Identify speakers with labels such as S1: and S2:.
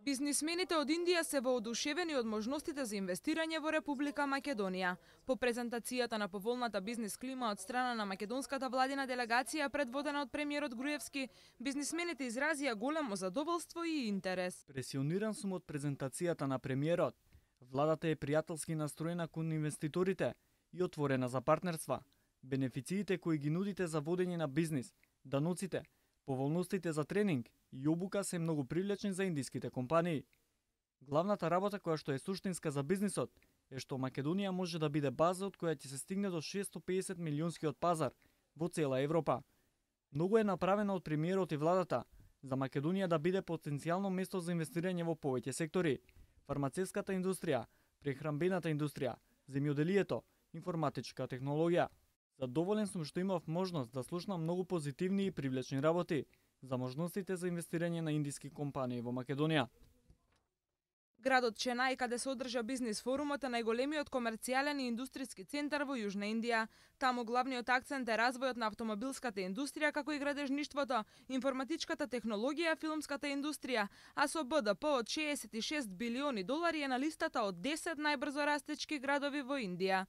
S1: Бизнисмените од Индија се воодушевени од можностите за инвестирање во Република Македонија. По презентацијата на поволната бизнис клима од страна на македонската владина делегација предводена од премиерот Груевски, бизнисмените изразија големо задоволство и интерес.
S2: Пресиониран сум од презентацијата на премиерот. Владата е пријателски настроена кон инвеститорите и отворена за партнерства. Бенефициите кои ги нудите за водење на бизнис, даноците, поволностите за тренинг и обука се многу привлечни за индиските компании. Главната работа која што е суштинска за бизнисот е што Македонија може да биде база од која ќе се стигне до 650 милионскиот пазар во цела Европа. Многу е направено од премиерот и владата за Македонија да биде потенцијално место за инвестирање во повеќе сектори: фармацевската индустрија, прехранбената индустрија, земјоделието, информатичка технологија. Задоволен сум што имав можност да слушнам многу позитивни и привлечни работи за можностите за инвестирање на индиски компании во Македонија.
S1: Градот Ченај, каде се одржа бизнис форумот, е најголемиот комерцијален и индустријски центар во Јужна Индија. Таму главниот акцент е развојот на автомобилската индустрија, како и градежништвото, информатичката технологија, филмската индустрија, а со БДП од 66 билиони долари е на листата од 10 најбрзо растечки градови во Индија.